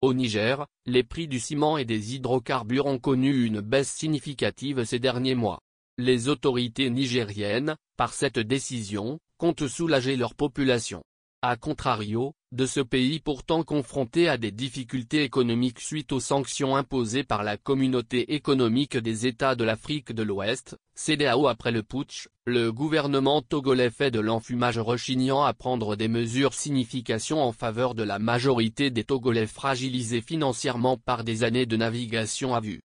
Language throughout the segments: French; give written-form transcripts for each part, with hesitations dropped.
Au Niger, les prix du ciment et des hydrocarbures ont connu une baisse significative ces derniers mois. Les autorités nigériennes, par cette décision, comptent soulager leur population. A contrario, de ce pays pourtant confronté à des difficultés économiques suite aux sanctions imposées par la Communauté économique des États de l'Afrique de l'Ouest, CEDEAO après le putsch, le gouvernement togolais fait de l'enfumage rechignant à prendre des mesures significatives en faveur de la majorité des Togolais fragilisés financièrement par des années de navigation à vue.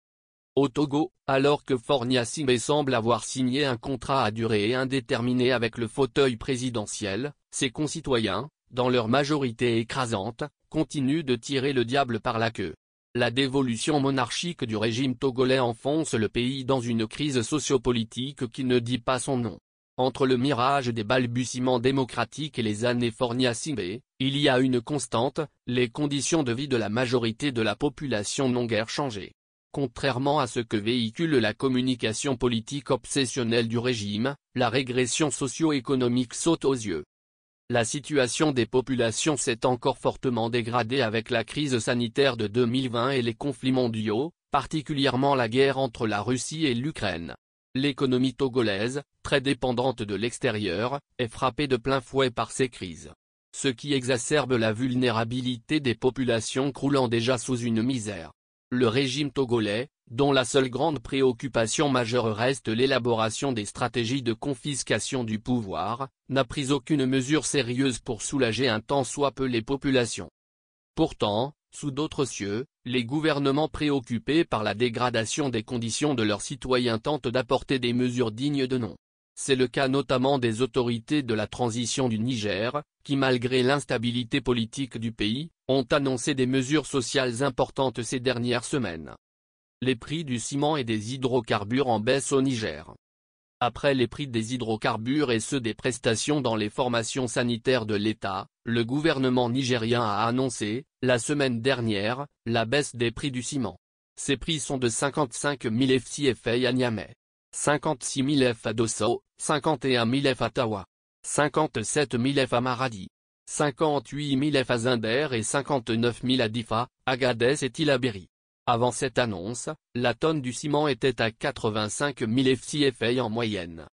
Au Togo, alors que Faure Gnassingbé semble avoir signé un contrat à durée indéterminée avec le fauteuil présidentiel, ses concitoyens, dans leur majorité écrasante, continuent de tirer le diable par la queue. La dévolution monarchique du régime togolais enfonce le pays dans une crise sociopolitique qui ne dit pas son nom. Entre le mirage des balbutiements démocratiques et les années Faure Gnassingbé, il y a une constante, les conditions de vie de la majorité de la population n'ont guère changé. Contrairement à ce que véhicule la communication politique obsessionnelle du régime, la régression socio-économique saute aux yeux. La situation des populations s'est encore fortement dégradée avec la crise sanitaire de 2020 et les conflits mondiaux, particulièrement la guerre entre la Russie et l'Ukraine. L'économie togolaise, très dépendante de l'extérieur, est frappée de plein fouet par ces crises. Ce qui exacerbe la vulnérabilité des populations croulant déjà sous une misère. Le régime togolais, dont la seule grande préoccupation majeure reste l'élaboration des stratégies de confiscation du pouvoir, n'a pris aucune mesure sérieuse pour soulager un tant soit peu les populations. Pourtant, sous d'autres cieux, les gouvernements préoccupés par la dégradation des conditions de leurs citoyens tentent d'apporter des mesures dignes de nom. C'est le cas notamment des autorités de la transition du Niger, qui malgré l'instabilité politique du pays, ont annoncé des mesures sociales importantes ces dernières semaines. Les prix du ciment et des hydrocarbures en baisse au Niger. Après les prix des hydrocarbures et ceux des prestations dans les formations sanitaires de l'État, le gouvernement nigérien a annoncé, la semaine dernière, la baisse des prix du ciment. Ces prix sont de 55 000 FCFA à Niamey, 56 000 F à Dosso, 51 000 F à Tawa, 57 000 F à Maradi, 58 000 F à Zinder et 59 000 à Difa, Agadez et Tillabéri. Avant cette annonce, la tonne du ciment était à 85 000 FCFA en moyenne.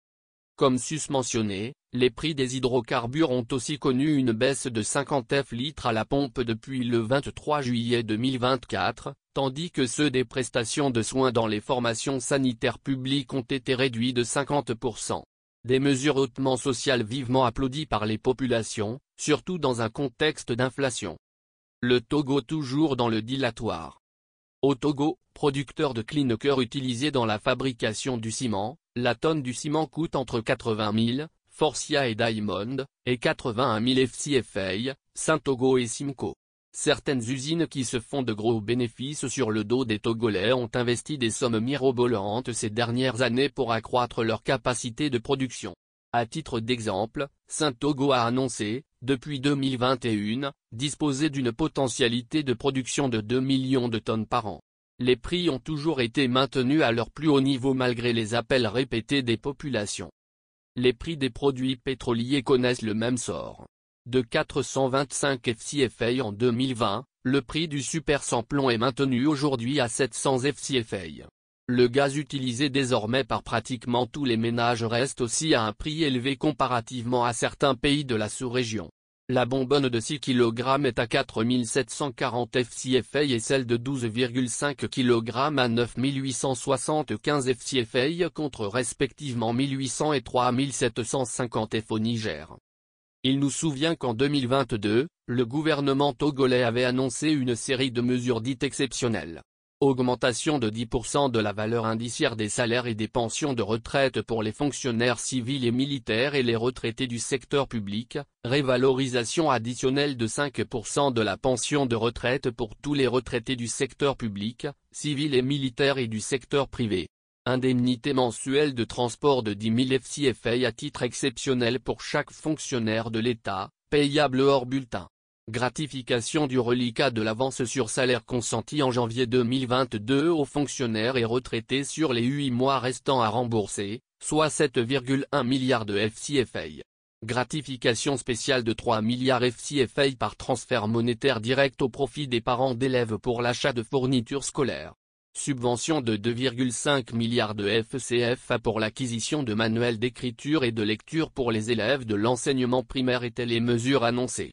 Comme susmentionné, les prix des hydrocarbures ont aussi connu une baisse de 50 F litres à la pompe depuis le 23 juillet 2024, tandis que ceux des prestations de soins dans les formations sanitaires publiques ont été réduits de 50%. Des mesures hautement sociales vivement applaudies par les populations, surtout dans un contexte d'inflation. Le Togo toujours dans le dilatoire. Au Togo, producteur de clinker utilisé dans la fabrication du ciment, la tonne du ciment coûte entre 80 000, Forcia et Diamond, et 81 000 FCFA, Saint-Togo et Simco. Certaines usines qui se font de gros bénéfices sur le dos des Togolais ont investi des sommes mirobolantes ces dernières années pour accroître leur capacité de production. À titre d'exemple, Saint-Togo a annoncé, depuis 2021, disposer d'une potentialité de production de 2 millions de tonnes par an. Les prix ont toujours été maintenus à leur plus haut niveau malgré les appels répétés des populations. Les prix des produits pétroliers connaissent le même sort. De 425 FCFA en 2020, le prix du super sans plomb est maintenu aujourd'hui à 700 FCFA. Le gaz utilisé désormais par pratiquement tous les ménages reste aussi à un prix élevé comparativement à certains pays de la sous-région. La bonbonne de 6 kg est à 4 740 FCFA et celle de 12,5 kg à 9 875 FCFA contre respectivement 1800 et 3 750 F au Niger. Il nous souvient qu'en 2022, le gouvernement togolais avait annoncé une série de mesures dites exceptionnelles. Augmentation de 10% de la valeur indiciaire des salaires et des pensions de retraite pour les fonctionnaires civils et militaires et les retraités du secteur public, révalorisation additionnelle de 5% de la pension de retraite pour tous les retraités du secteur public, civil et militaire et du secteur privé. Indemnité mensuelle de transport de 10 000 FCFA à titre exceptionnel pour chaque fonctionnaire de l'État, payable hors bulletin. Gratification du reliquat de l'avance sur salaire consenti en janvier 2022 aux fonctionnaires et retraités sur les 8 mois restants à rembourser, soit 7,1 milliards de FCFA. Gratification spéciale de 3 milliards FCFA par transfert monétaire direct au profit des parents d'élèves pour l'achat de fournitures scolaires. Subvention de 2,5 milliards de FCFA pour l'acquisition de manuels d'écriture et de lecture pour les élèves de l'enseignement primaire étaient les mesures annoncées.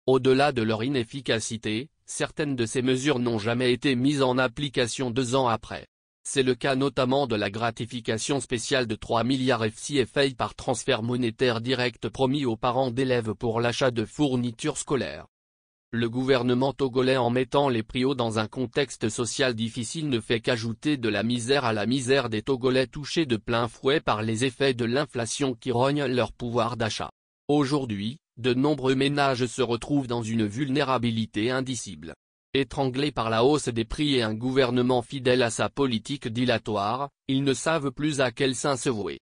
Au-delà de leur inefficacité, certaines de ces mesures n'ont jamais été mises en application 2 ans après. C'est le cas notamment de la gratification spéciale de 3 milliards FCFA par transfert monétaire direct promis aux parents d'élèves pour l'achat de fournitures scolaires. Le gouvernement togolais, en mettant les prix hauts dans un contexte social difficile, ne fait qu'ajouter de la misère à la misère des Togolais touchés de plein fouet par les effets de l'inflation qui rognent leur pouvoir d'achat. Aujourd'hui, de nombreux ménages se retrouvent dans une vulnérabilité indicible. Étranglés par la hausse des prix et un gouvernement fidèle à sa politique dilatoire, ils ne savent plus à quel saint se vouer.